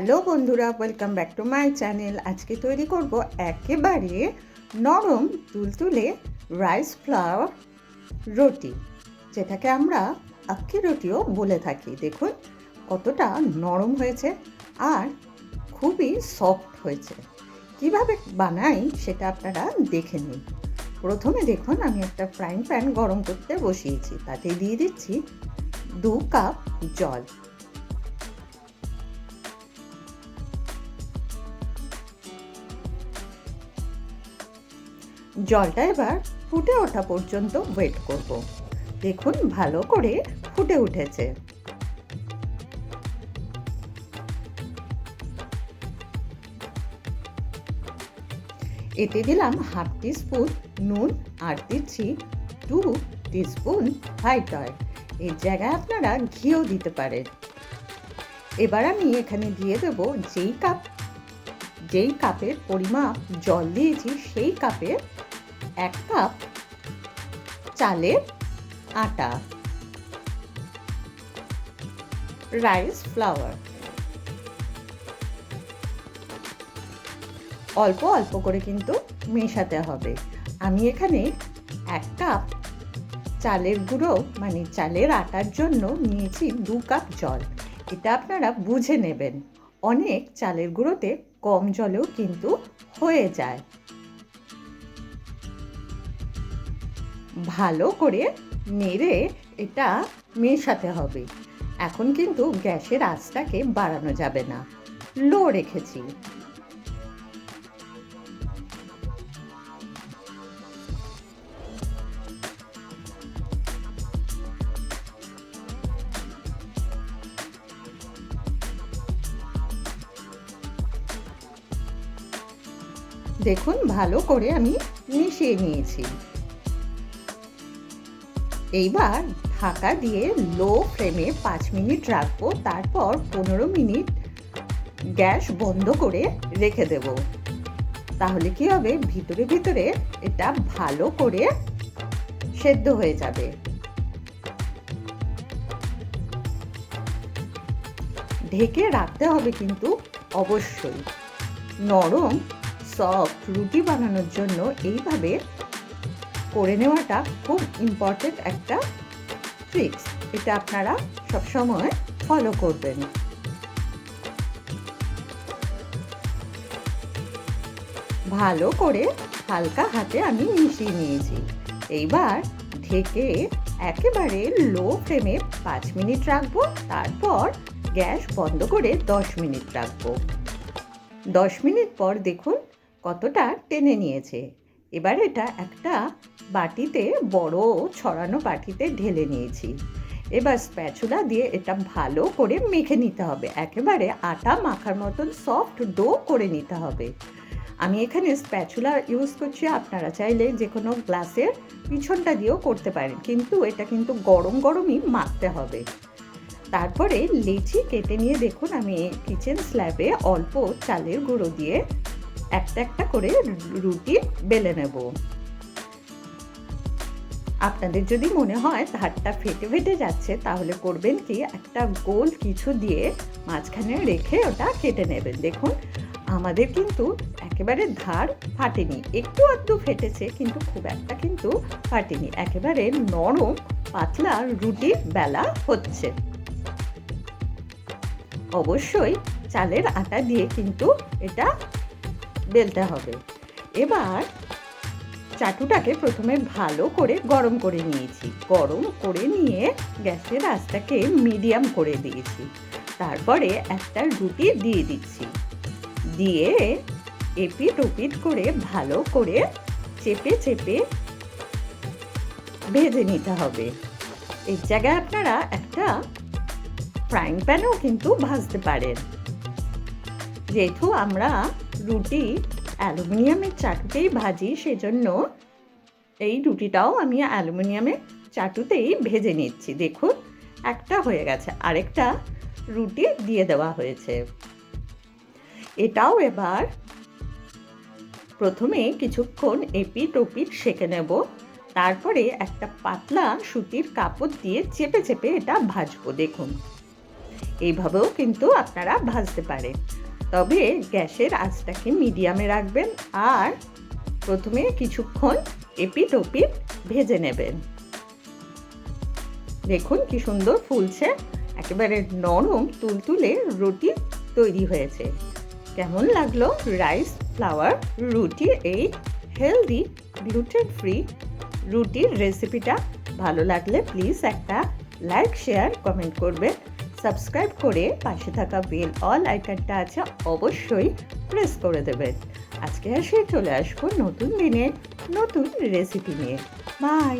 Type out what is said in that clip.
Hello বন্ধুরা, welcome back to my channel. আজকে তৈরি করব একেবারে নরম তুলতুলে রাইস ফ্লাওয়ার রুটি, যেটাকে আমরা আক্কি রুটিও বলে থাকি। দেখুন কতটা নরম হয়েছে আর খুবই সফট হয়েছে। কিভাবে বানাই সেটা আপনারা দেখে নিন। প্রথমে দেখুন আমি একটা ফ্রাইং প্যান গরম করতে বসিয়েছি, তাতে দিয়ে দিচ্ছি 2 কাপ জল। জলটা এবার ফুটে ওঠা পর্যন্ত ওয়েট করব। দেখুন ভালো করে ফুটে উঠেছে। এতে দিলাম 1/2 টিস্পুন নুন আর দিচ্ছি 2 টিস্পুন হোয়াইট অয়েল। এর জায়গায় আপনারা ঘিও দিতে পারেন। এবার আমি এখানে দিয়ে দেব যেই কাপের পরিমাপ জল দিয়েছি সেই কাপের 1 কাপ চালের আটা, রাইস ফ্লাওয়ার। অল্প অল্প করে কিন্তু মেশাতে হবে। আমি এখানে 1 কাপ চালের গুঁড়ো মানে চালের আটার জন্য নিয়েছি 2 কাপ জল। এটা আপনারা বুঝে নেবেন, অনেক চালের গুঁড়োতে কম জলেও কিন্তু হয়ে যায়। ভালো করে নেড়ে এটা মেশাতে হবে। এখন কিন্তু গ্যাসের আঁচটাকে বাড়ানো যাবে না, লো রেখেছি। দেখুন ভালো করে আমি মিশিয়ে নিয়েছি। এইবার ঢাকা দিয়ে লো ফ্লেমে 5 মিনিট রাখবো, তারপর 15 মিনিট গ্যাস বন্ধ করে রেখে দেব। তাহলে কি হবে, ভিতরে ভিতরে এটা ভালো করে সেদ্ধ হয়ে যাবে। ঢেকে রাখতে হবে কিন্তু অবশ্যই। নরম সফট রুটি বানানোর জন্য এইভাবে করে নেওয়াটা খুব ইম্পর্টেন্ট একটা ট্রিক্স। এটা আপনারা সবসময় ফলো করবেন। ভালো করে হালকা হাতে আমি মিশিয়ে নিয়েছি। এইবার ঢেকে একেবারে লো ফ্লেমে 5 মিনিট রাখবো, তারপর গ্যাস বন্ধ করে 10 মিনিট রাখবো। 10 মিনিট পর দেখুন কতটা টেনে নিয়েছে। এবার এটা একটা বাটিতে, বড় ছড়ানো বাটিতে ঢেলে নিয়েছি। এবার স্প্যাচুলা দিয়ে এটা ভালো করে মেখে নিতে হবে। একেবারে আটা মাখার মতন সফট ডো করে নিতে হবে। আমি এখানে স্প্যাচুলা ইউজ করছি, আপনারা চাইলে যে কোনো গ্লাসের পিছনটা দিয়েও করতে পারেন, কিন্তু এটা কিন্তু গরম গরমই মাখতে হবে। তারপরে লেচি কেটে নিয়ে দেখুন আমি কিচেন স্ল্যাবে অল্প চালের গুঁড়ো দিয়ে একটা একটা করে রুটি বেলে নেব। আপনাদের যদি মনে হয় ধারটা ফেটে ফেটে যাচ্ছে, তাহলে করবেন কি, একটা গোল কিছু দিয়ে মাঝখানে রেখে ওটা কেটে নেবেন। দেখুন আমাদের কিন্তু একেবারে ধার ফাটেনি, একটু আধটু ফেটেছে, কিন্তু খুব একটা কিন্তু ফাটেনি। একেবারে নরম পাতলা রুটি বেলা হচ্ছে। অবশ্যই চালের আটা দিয়ে কিন্তু এটা বেলতে হবে। এবার চাটুটাকে প্রথমে ভালো করে গরম করে নিয়েছি। গরম করে নিয়ে গ্যাসের আঁচটাকে মিডিয়াম করে দিয়েছি। তারপরে একটা রুটি দিয়ে দিচ্ছি। দিয়ে এপিট ওপিট করে ভালো করে চেপে চেপে ভেজে নিতে হবে। এর জায়গায় আপনারা একটা ফ্রাইং প্যানেও কিন্তু ভাজতে পারেন। যেহেতু আমরা রুটি অ্যালুমিনিয়ামের চাটুতেই ভাজি, সেজন্য এই রুটিটাও আমি অ্যালুমিনিয়ামের চাটুতেই ভেজে নিচ্ছি। দেখুন একটা হয়ে গেছে, আরেকটা রুটি দিয়ে দেওয়া হয়েছে। এটাও এবার প্রথমে কিছুক্ষণ এপিট ওপিট সেঁকে নেব, তারপরে একটা পাতলা সুতির কাপড় দিয়ে চেপে চেপে এটা ভাজবো। দেখুন এইভাবেও কিন্তু আপনারা ভাজতে পারেন, তবে গ্যাসের আঁচটাকে মিডিয়ামে রাখবেন আর প্রথমে কিছুক্ষণ এপিট ওপিট ভেজে নেবেন। দেখুন কি সুন্দর ফুলছে, একেবারে নরম তুলতুলে রুটি তৈরি হয়েছে। কেমন লাগলো রাইস ফ্লাওয়ার রুটি, এই হেলদি গ্লুটেন ফ্রি রুটির রেসিপিটা? ভালো লাগলে প্লিজ একটা লাইক শেয়ার কমেন্ট করবেন। সাবস্ক্রাইব করে পাশে থাকা বেল অল আইকনটা আছে অবশ্যই প্রেস করে দেবেন। আজকে চলে আসবো নতুন দিনের নতুন রেসিপি নিয়ে। বাই।